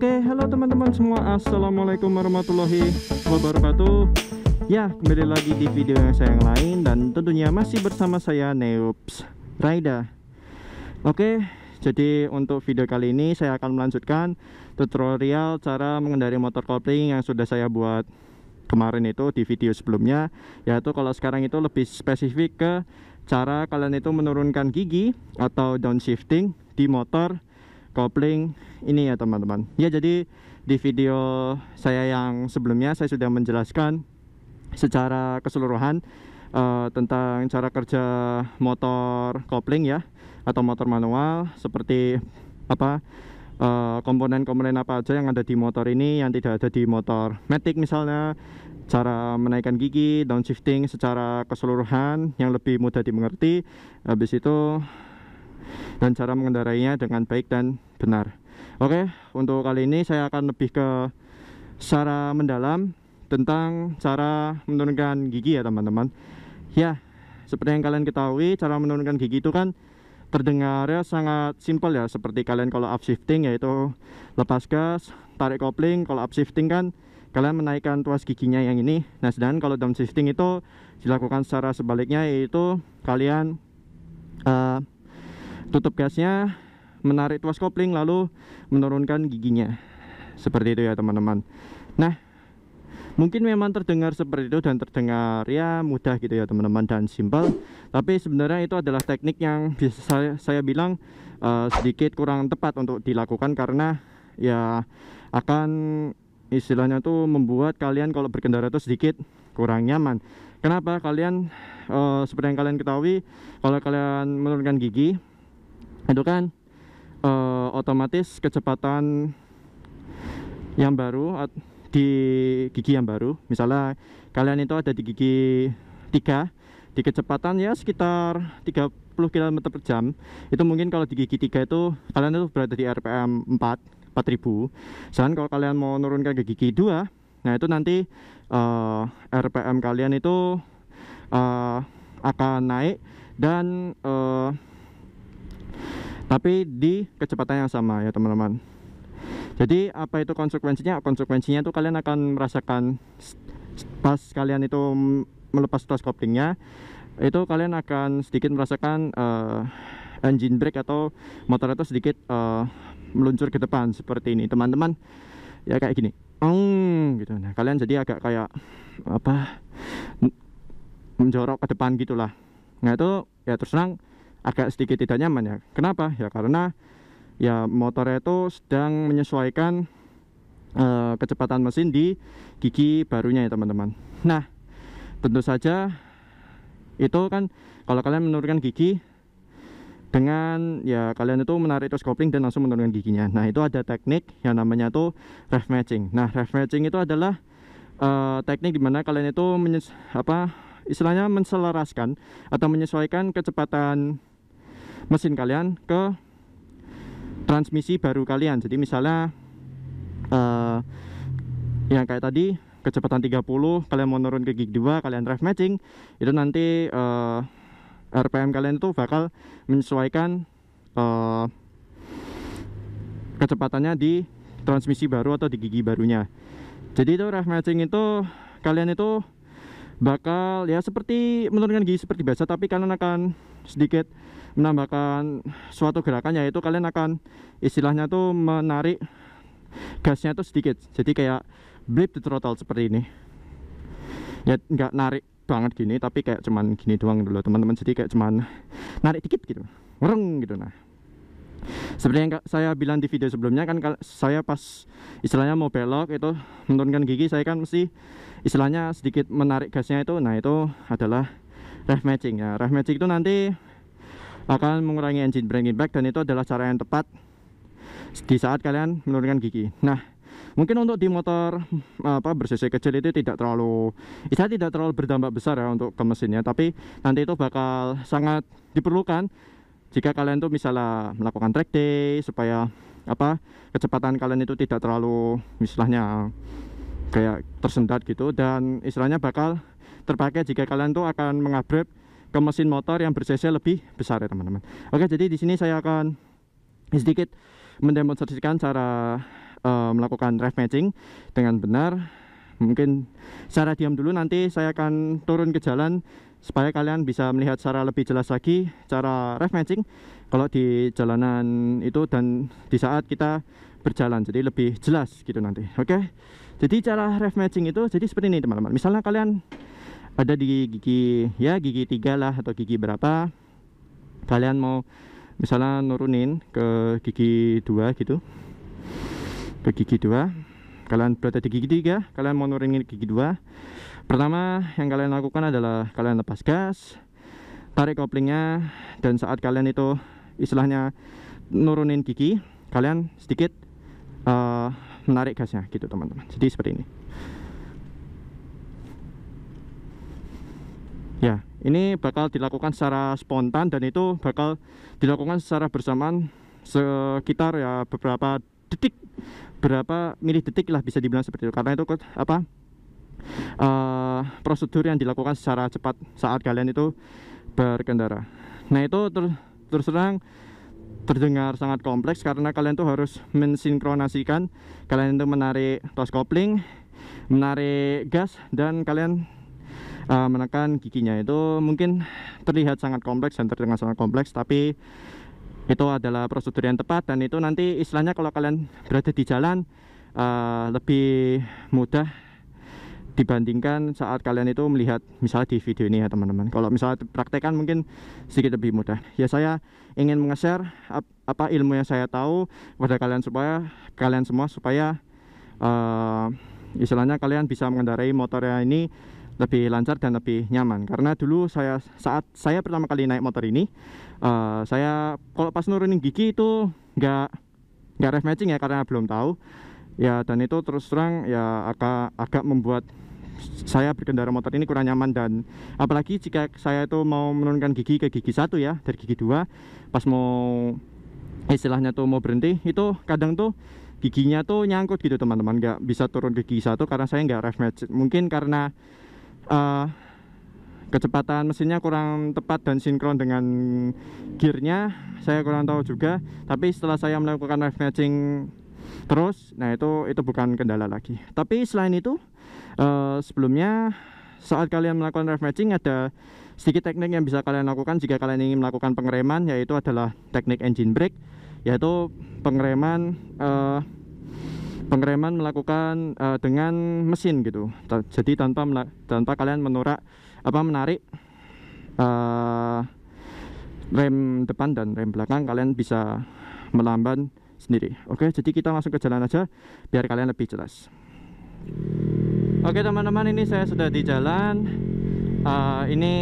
Oke, halo teman-teman semua, assalamualaikum warahmatullahi wabarakatuh. Ya, kembali lagi di video yang lain dan tentunya masih bersama saya Neops Raida. Oke, jadi untuk video kali ini saya akan melanjutkan tutorial cara mengendarai motor kopling yang sudah saya buat kemarin itu di video sebelumnya. Yaitu kalau sekarang itu lebih spesifik ke cara kalian itu menurunkan gigi atau downshifting di motor kopling ini ya teman-teman. Ya, jadi di video saya yang sebelumnya saya sudah menjelaskan secara keseluruhan tentang cara kerja motor kopling ya, atau motor manual, seperti apa komponen-komponen apa aja yang ada di motor ini yang tidak ada di motor matic, misalnya cara menaikkan gigi, downshifting secara keseluruhan yang lebih mudah dimengerti, habis itu dan cara mengendarainya dengan baik dan benar. Oke, untuk kali ini saya akan lebih ke secara mendalam tentang cara menurunkan gigi ya teman-teman. Ya, seperti yang kalian ketahui, cara menurunkan gigi itu kan terdengarnya sangat simpel ya, seperti kalian kalau upshifting yaitu lepas gas, tarik kopling. Kalau upshifting kan kalian menaikkan tuas giginya yang ini. Nah, sedangkan kalau downshifting itu dilakukan secara sebaliknya, yaitu kalian tutup gasnya, menarik tuas kopling, lalu menurunkan giginya. Seperti itu ya teman-teman. Nah, mungkin memang terdengar seperti itu dan terdengar ya mudah gitu ya teman-teman, dan simpel. Tapi sebenarnya itu adalah teknik yang bisa saya bilang sedikit kurang tepat untuk dilakukan, karena ya akan istilahnya tuh membuat kalian kalau berkendara itu sedikit kurang nyaman. Kenapa? Kalian seperti yang kalian ketahui, kalau kalian menurunkan gigi itu kan otomatis kecepatan yang baru di gigi yang baru, misalnya kalian itu ada di gigi 3 di kecepatan ya sekitar 30 km per jam, itu mungkin kalau di gigi 3 itu kalian itu berada di RPM 4000. Sedangkan kalau kalian mau menurunkan ke gigi 2, nah itu nanti RPM kalian itu akan naik dan tapi di kecepatan yang sama ya teman-teman. Jadi apa itu konsekuensinya? Konsekuensinya itu kalian akan merasakan pas kalian itu melepas tuas koplingnya, itu kalian akan sedikit merasakan engine brake atau motor itu sedikit meluncur ke depan seperti ini teman-teman. Ya kayak gini, gitu. Nah, kalian jadi agak kayak apa, menjorok ke depan gitulah. Nah, itu ya terus terang agak sedikit tidak nyaman ya. Kenapa? Ya karena ya motornya itu sedang menyesuaikan kecepatan mesin di gigi barunya ya teman-teman. Nah, tentu saja itu kan kalau kalian menurunkan gigi dengan ya kalian itu menarik tuas kopling dan langsung menurunkan giginya. Nah, itu ada teknik yang namanya tuh rev matching. Nah, rev matching itu adalah teknik dimana kalian itu istilahnya menselaraskan atau menyesuaikan kecepatan mesin kalian ke transmisi baru kalian. Jadi misalnya yang kayak tadi kecepatan 30, kalian mau turun ke gigi 2, kalian rev matching, itu nanti RPM kalian itu bakal menyesuaikan kecepatannya di transmisi baru atau di gigi barunya. Jadi itu rev matching itu kalian itu bakal ya seperti menurunkan gigi seperti biasa, tapi kalian akan sedikit menambahkan suatu gerakan, yaitu kalian akan istilahnya tuh menarik gasnya tuh sedikit. Jadi kayak blip the throttle seperti ini. Ya nggak narik banget gini, tapi kayak cuman gini doang dulu teman-teman. Jadi kayak cuman narik dikit gitu, ngereng gitu. Nah, seperti yang saya bilang di video sebelumnya kan, saya pas istilahnya mau belok itu menurunkan gigi, saya kan mesti istilahnya sedikit menarik gasnya itu. Nah, itu adalah rev matching ya. Rev matching itu nanti akan mengurangi engine braking impact, dan itu adalah cara yang tepat di saat kalian menurunkan gigi. Nah, mungkin untuk di motor ber-cc kecil itu tidak terlalu berdampak besar ya untuk ke mesinnya, tapi nanti itu bakal sangat diperlukan jika kalian tuh misalnya melakukan track day, supaya kecepatan kalian itu tidak terlalu istilahnya kayak tersendat gitu, dan istilahnya bakal terpakai jika kalian tuh akan mengupgrade ke mesin motor yang ber-cc lebih besar ya teman-teman. Oke, jadi di sini saya akan sedikit mendemonstrasikan cara melakukan ref matching dengan benar. Mungkin secara diam dulu, nanti saya akan turun ke jalan supaya kalian bisa melihat secara lebih jelas lagi cara ref matching kalau di jalanan itu dan di saat kita berjalan, jadi lebih jelas gitu nanti. Oke. Jadi cara ref matching itu jadi seperti ini teman-teman. Misalnya kalian ada di gigi 3 lah atau gigi berapa, kalian mau misalnya nurunin ke gigi 2 gitu, ke gigi 2, kalian berada di gigi 3, kalian mau nurunin gigi 2. Pertama yang kalian lakukan adalah kalian lepas gas, tarik koplingnya, dan saat kalian itu istilahnya nurunin gigi, kalian sedikit menarik gasnya gitu teman-teman. Jadi seperti ini. Ya, ini bakal dilakukan secara spontan dan itu bakal dilakukan secara bersamaan sekitar ya beberapa detik, berapa milidetik lah bisa dibilang seperti itu. Karena itu apa? Prosedur yang dilakukan secara cepat saat kalian itu berkendara. Nah, itu terus terang terdengar sangat kompleks karena kalian tuh harus mensinkronasikan, kalian itu menarik tos kopling, menarik gas, dan kalian menekan giginya. Itu mungkin terlihat sangat kompleks dan terdengar sangat kompleks, tapi itu adalah prosedur yang tepat. Dan itu nanti istilahnya kalau kalian berada di jalan lebih mudah dibandingkan saat kalian itu melihat misalnya di video ini ya teman-teman. Kalau misalnya praktekan mungkin sedikit lebih mudah. Ya, saya ingin menge-share apa ilmu yang saya tahu kepada kalian supaya kalian semua supaya istilahnya kalian bisa mengendarai motornya ini lebih lancar dan lebih nyaman. Karena dulu saat saya pertama kali naik motor ini, saya kalau pas nurunin gigi itu nggak ref matching ya, karena belum tahu ya, dan itu terus terang ya agak membuat saya berkendara motor ini kurang nyaman. Dan apalagi jika saya itu mau menurunkan gigi ke gigi 1 ya, dari gigi 2 pas mau istilahnya tuh mau berhenti, itu kadang tuh giginya tuh nyangkut gitu teman-teman, nggak bisa turun ke gigi 1 karena saya nggak ref matching. Mungkin karena kecepatan mesinnya kurang tepat dan sinkron dengan gearnya, saya kurang tahu juga. Tapi setelah saya melakukan ref matching terus, nah itu bukan kendala lagi. Tapi selain itu sebelumnya saat kalian melakukan ref matching ada sedikit teknik yang bisa kalian lakukan jika kalian ingin melakukan pengereman, yaitu adalah teknik engine brake, yaitu pengereman melakukan dengan mesin gitu. Jadi tanpa kalian menarik rem depan dan rem belakang, kalian bisa melamban sendiri. Oke, jadi kita langsung ke jalan aja biar kalian lebih jelas. Oke teman-teman, ini saya sudah di jalan. Ini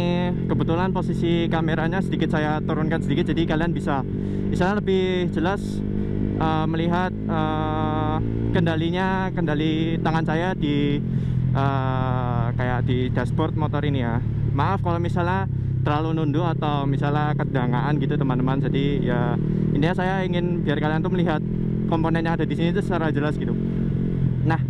kebetulan posisi kameranya sedikit saya turunkan sedikit, jadi kalian bisa lebih jelas melihat kendali tangan saya di kayak di dashboard motor ini ya. Maaf kalau misalnya terlalu nunduk atau misalnya kedangaan gitu teman-teman. Jadi ya intinya saya ingin biar kalian tuh melihat komponen yang ada di sini itu secara jelas gitu. Nah,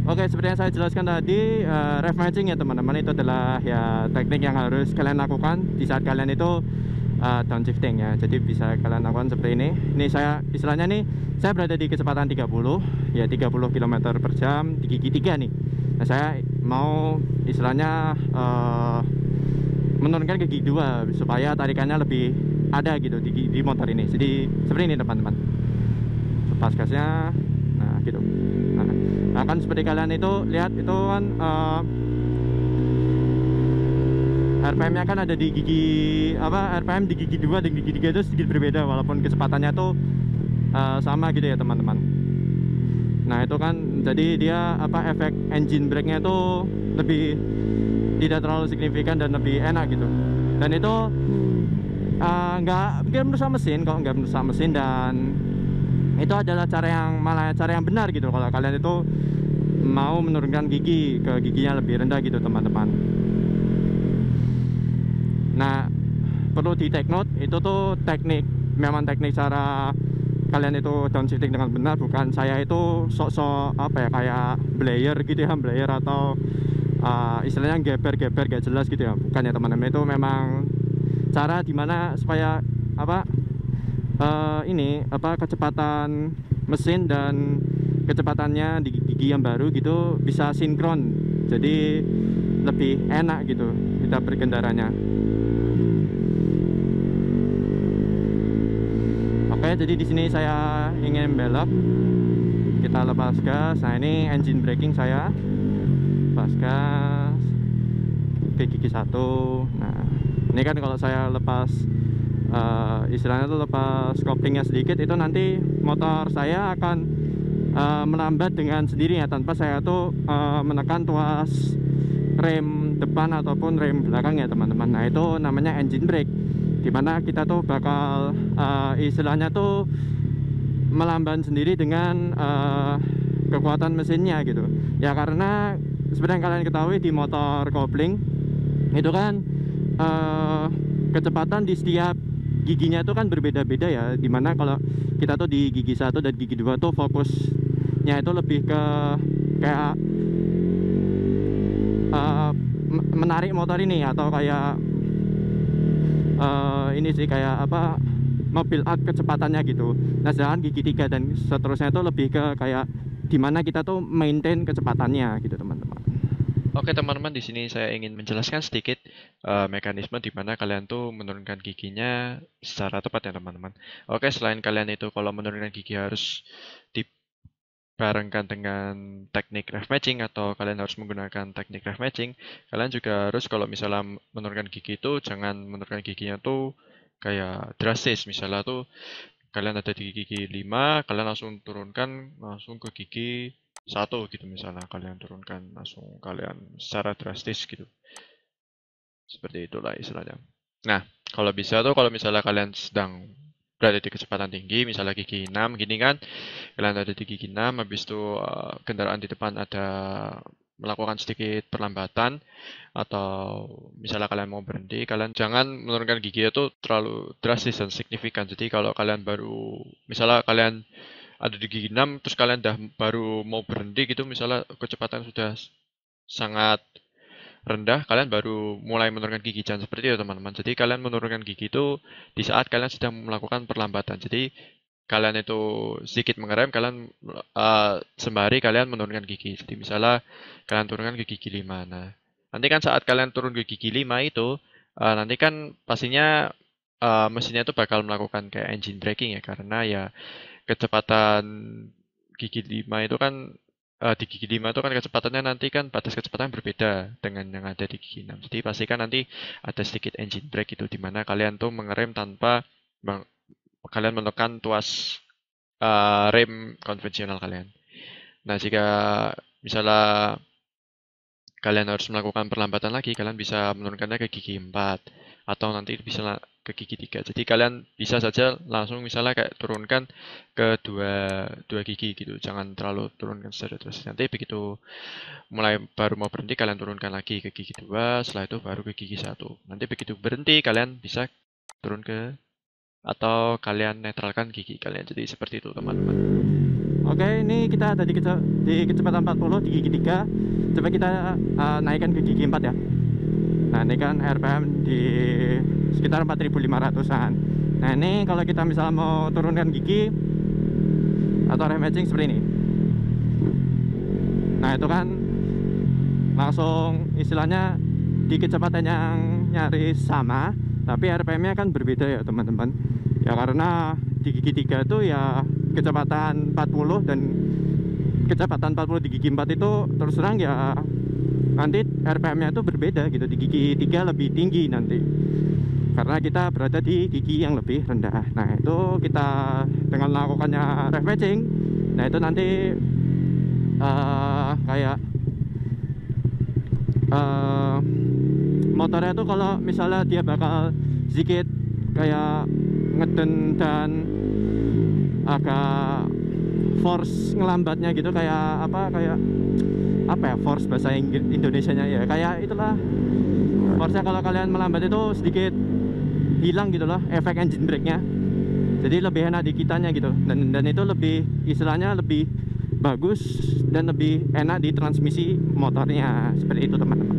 oke, seperti yang saya jelaskan tadi, ref matching ya teman-teman, itu adalah ya teknik yang harus kalian lakukan di saat kalian itu downshifting ya. Jadi bisa kalian lakukan seperti ini. Ini saya istilahnya nih, saya berada di kecepatan 30 ya, 30 km per jam di gigi 3 nih. Nah, saya mau istilahnya menurunkan ke gigi 2 supaya tarikannya lebih ada gitu di motor ini. Jadi seperti ini teman-teman. Lepas gasnya, nah gitu. Nah kan seperti kalian itu lihat itu kan RPM-nya kan ada di gigi RPM di gigi 2 dan gigi 3 itu sedikit berbeda walaupun kecepatannya tuh sama gitu ya teman-teman. Nah itu kan jadi dia efek engine brake-nya itu lebih tidak terlalu signifikan dan lebih enak gitu. Dan itu nggak merusak mesin kok, nggak merusak mesin, dan itu adalah cara yang benar gitu kalau kalian itu mau menurunkan gigi ke giginya lebih rendah gitu teman-teman. Nah perlu di take note, itu tuh memang teknik cara kalian itu downshifting dengan benar, bukan saya itu sok-sok kayak blayer gitu ya, blayer atau istilahnya geber-geber gak jelas gitu ya, bukan ya teman-teman. Itu memang cara dimana supaya kecepatan mesin dan kecepatannya di gigi yang baru gitu bisa sinkron, jadi lebih enak gitu kita berkendaranya. Oke, jadi di sini saya ingin belok, kita lepas gas. Nah, ini engine braking saya, lepas gas ke gigi 1. Nah, ini kan kalau saya lepas istilahnya tuh lepas koplingnya sedikit, itu nanti motor saya akan melambat dengan sendirinya tanpa saya tuh menekan tuas rem depan ataupun rem belakang ya teman-teman. Nah, itu namanya engine brake, dimana kita tuh bakal istilahnya tuh melamban sendiri dengan kekuatan mesinnya gitu ya. Karena seperti yang kalian ketahui di motor kopling itu kan kecepatan di setiap giginya itu kan berbeda-beda ya, dimana kalau kita tuh di gigi 1 dan gigi 2 tuh fokusnya itu lebih ke kayak menarik motor ini, atau kayak ini sih kayak apa, mobil up kecepatannya gitu. Nah, sedangkan gigi 3 dan seterusnya itu lebih ke kayak dimana kita tuh maintain kecepatannya gitu teman-teman. Oke teman-teman, di sini saya ingin menjelaskan sedikit mekanisme di mana kalian tuh menurunkan giginya secara tepat ya teman-teman. Oke, selain kalian itu kalau menurunkan gigi harus dibarengkan dengan teknik ref matching atau kalian harus menggunakan teknik ref matching, kalian juga harus kalau misalnya menurunkan gigi itu jangan menurunkan giginya tuh kayak drastis. Misalnya tuh kalian ada di gigi 5, kalian langsung turunkan langsung ke gigi 1 gitu, misalnya kalian turunkan langsung kalian secara drastis gitu, seperti itulah istilahnya. Nah, kalau bisa tuh kalau misalnya kalian sedang berada di kecepatan tinggi, misalnya gigi 6 gini kan, kalian ada di gigi 6, habis itu kendaraan di depan ada melakukan sedikit perlambatan, atau misalnya kalian mau berhenti, kalian jangan menurunkan gigi itu terlalu drastis dan signifikan. Jadi kalau kalian baru, misalnya kalian ada di gigi 6 terus kalian baru mau berhenti gitu, misalnya kecepatan sudah sangat rendah, kalian baru mulai menurunkan gigi, jangan seperti itu teman-teman. Jadi kalian menurunkan gigi itu di saat kalian sedang melakukan perlambatan. Jadi kalian itu sedikit mengerem, kalian sembari kalian menurunkan gigi. Jadi misalnya kalian turunkan ke gigi 5. Nah, nanti kan saat kalian turun ke gigi 5 itu nanti kan pastinya mesinnya itu bakal melakukan kayak engine braking ya, karena ya kecepatan gigi 5 itu kan di gigi 5 itu kan kecepatannya nanti kan batas kecepatan berbeda dengan yang ada di gigi 6. Jadi pastikan nanti ada sedikit engine brake itu, dimana kalian tuh mengerem tanpa kalian menekan tuas rem konvensional kalian. Nah, jika misalnya kalian harus melakukan perlambatan lagi, kalian bisa menurunkannya ke gigi 4 atau nanti bisa ke gigi 3. Jadi kalian bisa saja langsung misalnya kayak turunkan ke dua gigi gitu. Jangan terlalu turunkan secara drastis. Nanti begitu mulai baru mau berhenti, kalian turunkan lagi ke gigi 2, setelah itu baru ke gigi 1. Nanti begitu berhenti, kalian bisa turun ke atau kalian netralkan gigi kalian. Jadi seperti itu teman-teman. Oke, ini kita ada di kecepatan 40 di gigi 3. Coba kita naikkan ke gigi 4 ya. Nah, ini kan RPM di sekitar 4.500-an. Nah, ini kalau kita misalnya mau turunkan gigi atau rem matching seperti ini. Nah, itu kan langsung istilahnya di kecepatan yang nyaris sama, tapi RPM-nya kan berbeda ya teman-teman. Ya karena di gigi 3 itu ya kecepatan 40 dan kecepatan 40 di gigi 4 itu terus terang ya nanti RPM-nya itu berbeda gitu. Di gigi 3 lebih tinggi nanti karena kita berada di gigi yang lebih rendah. Nah, itu kita dengan melakukannya ref matching, nah itu nanti kayak motornya tuh kalau misalnya dia bakal sedikit kayak ngeden dan agak force ngelambatnya gitu, kayak apa ya force bahasa Indonesianya ya, kayak itulah force-nya. Kalau kalian melambat itu sedikit hilang gitu loh efek engine brake-nya, jadi lebih enak di kitanya gitu, dan itu lebih istilahnya lebih bagus dan lebih enak di transmisi motornya, seperti itu teman-teman.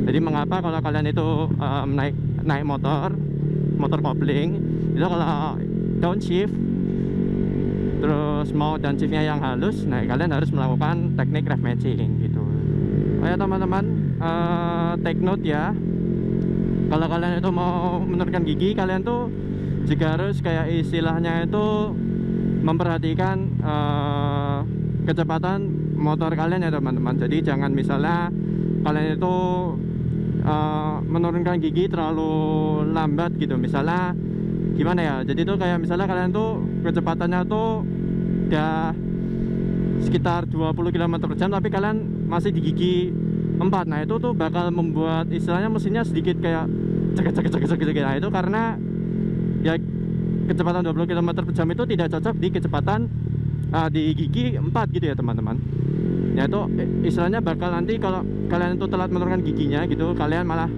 Jadi mengapa kalau kalian itu naik motor kopling itu kalau downshift terus mau dan shiftnya yang halus, nah kalian harus melakukan teknik ref matching gitu. Oh ya teman-teman, take note ya, kalau kalian itu mau menurunkan gigi, kalian tuh juga harus kayak istilahnya itu memperhatikan kecepatan motor kalian ya teman-teman. Jadi jangan misalnya kalian itu menurunkan gigi terlalu lambat gitu, misalnya gimana ya, jadi tuh kayak misalnya kalian tuh kecepatannya tuh udah sekitar 20 km per jam tapi kalian masih di gigi 4. Nah itu tuh bakal membuat istilahnya mesinnya sedikit kayak cek. Nah itu karena ya kecepatan 20 km per jam itu tidak cocok di kecepatan di gigi 4 gitu ya teman-teman. Ya itu istilahnya bakal nanti kalau kalian itu telat menurunkan giginya gitu, kalian malah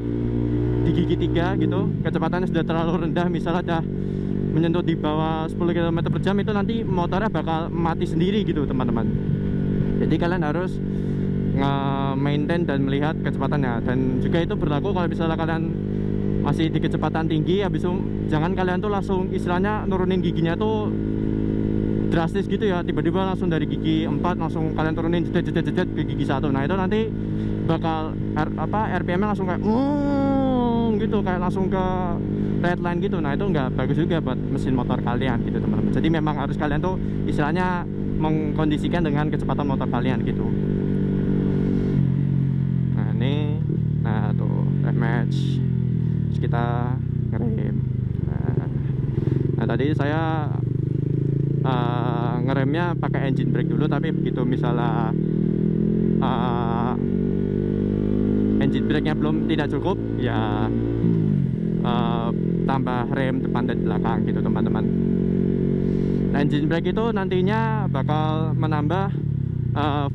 di gigi 3 gitu, kecepatannya sudah terlalu rendah, misalnya udah menyentuh di bawah 10 km per jam, itu nanti motornya bakal mati sendiri gitu teman-teman. Jadi kalian harus nge-maintain dan melihat kecepatannya. Dan juga itu berlaku kalau misalnya kalian masih di kecepatan tinggi, habis itu jangan kalian tuh langsung istilahnya nurunin giginya tuh drastis gitu ya, tiba-tiba langsung dari gigi 4 langsung kalian turunin jedet ke gigi 1. Nah itu nanti bakal RPM-nya langsung kayak gitu, kayak langsung ke red line gitu. Nah itu nggak bagus juga buat mesin motor kalian gitu teman-teman. Jadi memang harus kalian tuh istilahnya mengkondisikan dengan kecepatan motor kalian gitu. Nah ini, nah tuh ref match, terus kita ngerem. Nah tadi saya ngeremnya pakai engine brake dulu, tapi begitu misalnya engine brake-nya belum tidak cukup ya tambah rem depan dan belakang gitu teman-teman. Nah, engine brake itu nantinya bakal menambah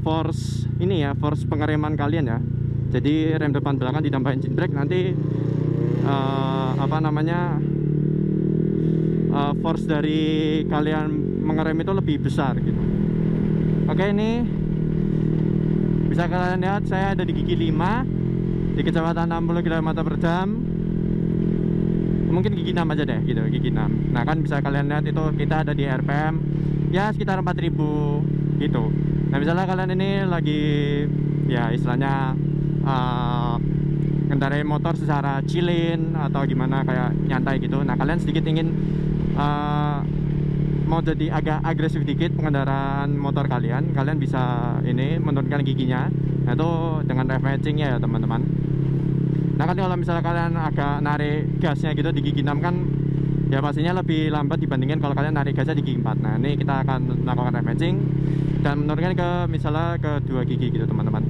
force ini ya, force pengereman kalian ya. Jadi rem depan belakang ditambah engine brake, nanti force dari kalian mengerem itu lebih besar gitu. Oke, ini bisa kalian lihat saya ada di gigi 5 di kecepatan 60 km per jam. Mungkin gigi 6 aja deh gitu, gigi 6. Nah kan bisa kalian lihat itu kita ada di RPM ya sekitar 4000 gitu. Nah misalnya kalian ini lagi ya istilahnya ngendarai motor secara chillin atau gimana kayak nyantai gitu. Nah kalian sedikit ingin mau jadi agak agresif dikit pengendaraan motor kalian, kalian bisa ini menurunkan giginya. Nah itu dengan ref matching ya teman-teman. Nah kan kalau misalnya kalian agak narik gasnya gitu di gigi 6 kan ya pastinya lebih lambat dibandingkan kalau kalian narik gasnya di gigi 4. Nah ini kita akan melakukan ref matching dan menurunkan ke misalnya ke 2 gigi gitu teman-teman.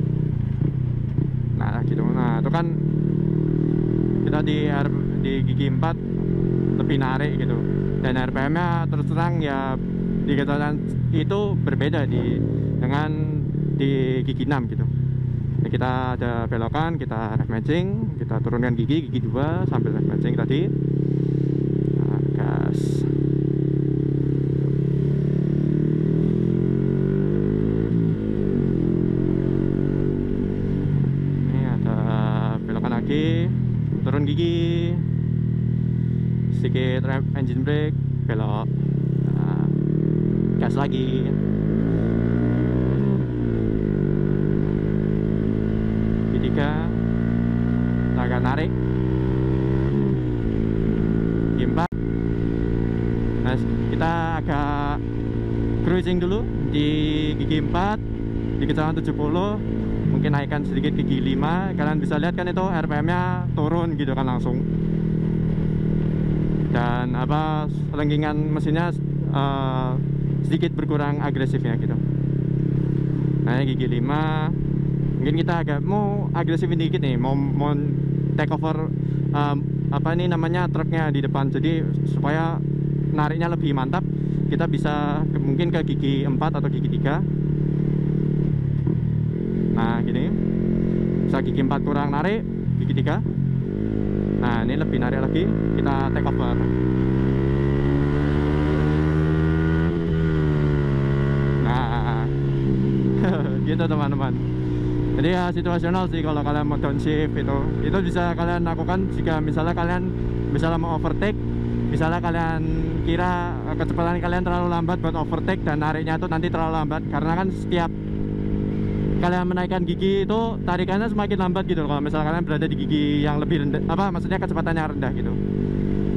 Nah gitu, nah itu kan kita di gigi 4 lebih narik gitu, dan RPM-nya terus terang ya di kecepatan itu berbeda dengan di gigi 6 gitu. Nah, kita ada belokan, kita ref matching, kita turunkan gigi 2 sambil ref matching tadi. Nah, gas. Ini ada belokan lagi, turun gigi, sedikit rem engine brake, belok, nah, gas lagi. Ketiga, agak narik. Gigi 4. Nah, kita agak cruising dulu di gigi 4 di kecepatan 70. Mungkin naikkan sedikit gigi 5. Kalian bisa lihat kan itu RPM-nya turun gitu kan langsung. Dan selenggingan mesinnya sedikit berkurang agresifnya gitu. Nah gigi 5 mungkin kita agak mau agresifin dikit nih, mau take over truknya di depan, jadi supaya nariknya lebih mantap kita bisa mungkin ke gigi 4 atau gigi 3. Nah gini, bisa gigi 4 kurang narik, gigi 3. Nah ini lebih narik lagi, kita take over. Nah gitu teman-teman. Jadi ya situasional sih kalau kalian mau downshift itu bisa kalian lakukan jika misalnya kalian mau overtake misalnya kalian kira kecepatan kalian terlalu lambat buat overtake dan nariknya tuh nanti terlalu lambat, karena kan setiap kalian menaikkan gigi itu tarikannya semakin lambat gitu kalau misalnya kalian berada di gigi yang lebih rendah, maksudnya kecepatannya rendah gitu,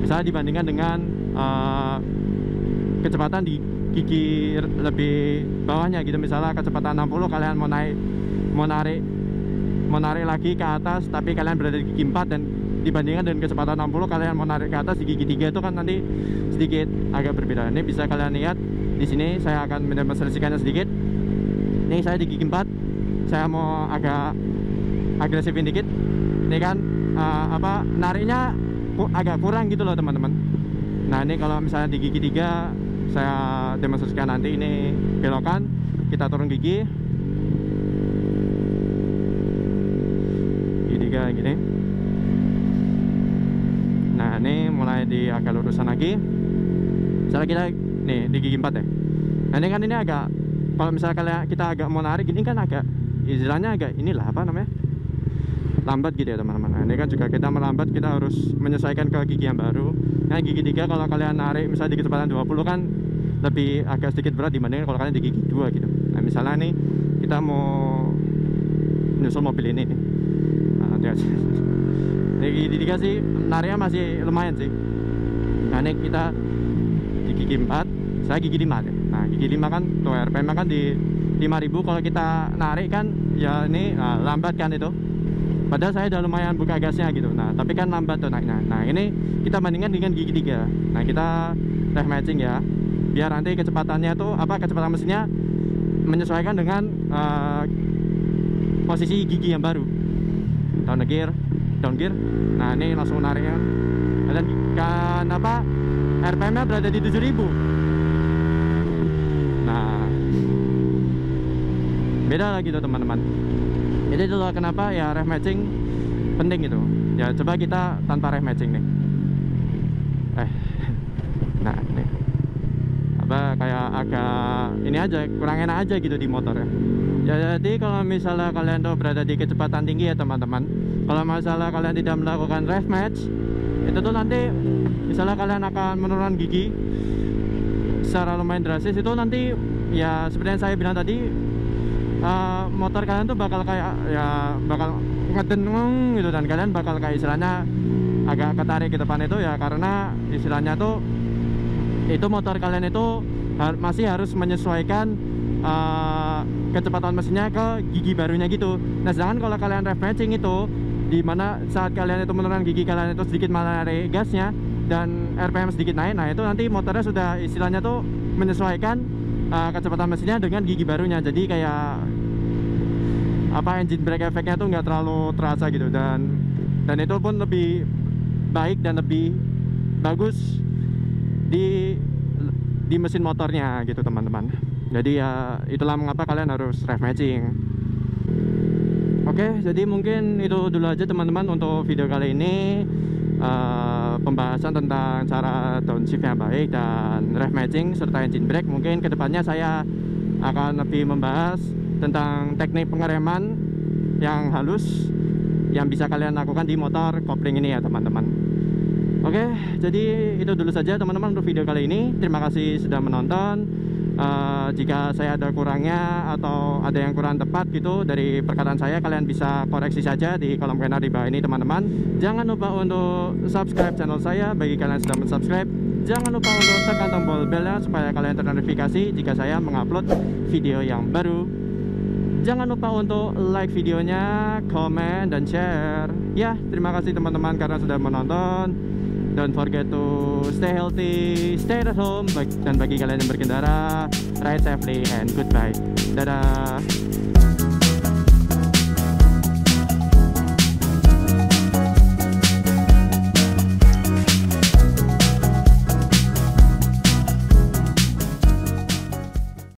misalnya dibandingkan dengan kecepatan di gigi lebih bawahnya gitu. Misalnya kecepatan 60 kalian mau narik lagi ke atas, tapi kalian berada di gigi 4, dan dibandingkan dengan kecepatan 60 kalian mau narik ke atas di gigi 3 itu kan nanti sedikit agak berbeda. Ini bisa kalian lihat di sini, saya akan mendemonstrasikannya sedikit. Ini saya di gigi 4, saya mau agak agresifin dikit. Ini kan nariknya agak kurang gitu loh teman-teman. Nah ini kalau misalnya di gigi 3 saya demonstrasikan nanti, ini belokan, kita turun gigi 3 gini. Nah ini mulai di agak lurusan lagi. Misalnya kita nih di gigi 4 ya. Nah ini kan ini agak, kalau misalnya kita agak mau narik ini kan agak, istilahnya agak inilah lambat gitu ya teman-teman. Nah ini kan juga kita melambat, kita harus menyesuaikan ke gigi yang baru. Nah gigi 3 kalau kalian narik misalnya di kecepatan 20 kan lebih agak sedikit berat dibandingkan kalau kalian di gigi 2 gitu. Nah misalnya nih kita mau nyusul mobil ini nih. Nah nanti aja. Di gigi 3 sih nariknya masih lumayan sih. Nah ini kita di gigi 4, saya gigi 5 deh. Nah gigi 5 kan tuh RPM kan di 5000, kalau kita narik kan ya ini lambat kan itu. Padahal saya udah lumayan buka gasnya gitu. Nah tapi kan lambat tuh naiknya. Nah ini kita bandingkan dengan gigi 3. Nah kita rev matching ya, biar nanti kecepatannya tuh kecepatan mesinnya menyesuaikan dengan posisi gigi yang baru. Down gear. Nah ini langsung nariknya. Dan kan RPM nya berada di 7000. Nah beda lagi tuh teman-teman. Jadi itulah kenapa ya rev matching penting gitu. Ya coba kita tanpa rev matching nih. Nah nih kayak agak ini aja, kurang enak aja gitu di motor ya. Jadi kalau misalnya kalian tuh berada di kecepatan tinggi ya teman-teman, kalau masalah kalian tidak melakukan rev match, itu tuh nanti misalnya kalian akan menurunkan gigi secara lumayan drastis, itu nanti ya seperti yang saya bilang tadi, motor kalian tuh bakal kayak ya bakal ngedeng gitu, dan kalian bakal kayak istilahnya agak ketarik ke depan itu ya, karena istilahnya tuh itu motor kalian itu masih harus menyesuaikan kecepatan mesinnya ke gigi barunya gitu. Nah sedangkan kalau kalian rev matching itu, dimana saat kalian itu menurunkan gigi kalian itu sedikit menarik gasnya dan RPM sedikit naik, nah itu nanti motornya sudah istilahnya tuh menyesuaikan kecepatan mesinnya dengan gigi barunya. Jadi kayak engine brake efeknya tuh nggak terlalu terasa gitu, dan itu pun lebih baik dan lebih bagus di mesin motornya gitu teman-teman. Jadi ya itulah mengapa kalian harus rev matching. Oke, jadi mungkin itu dulu aja teman-teman untuk video kali ini, pembahasan tentang cara downshift yang baik dan rev matching serta engine brake. Mungkin kedepannya saya akan lebih membahas tentang teknik pengereman yang halus yang bisa kalian lakukan di motor kopling ini ya teman-teman. Oke, jadi itu dulu saja teman-teman untuk video kali ini. Terima kasih sudah menonton. Jika saya ada kurangnya atau ada yang kurang tepat gitu dari perkataan saya, kalian bisa koreksi saja di kolom komentar di bawah ini teman-teman. Jangan lupa untuk subscribe channel saya bagi kalian yang sudah subscribe. Jangan lupa untuk tekan tombol belnya supaya kalian ternotifikasi jika saya mengupload video yang baru. Jangan lupa untuk like videonya, komen, dan share. Ya, terima kasih teman-teman karena sudah menonton. Don't forget to stay healthy, stay at home, dan bagi kalian yang berkendara, ride safely and goodbye. Dadah.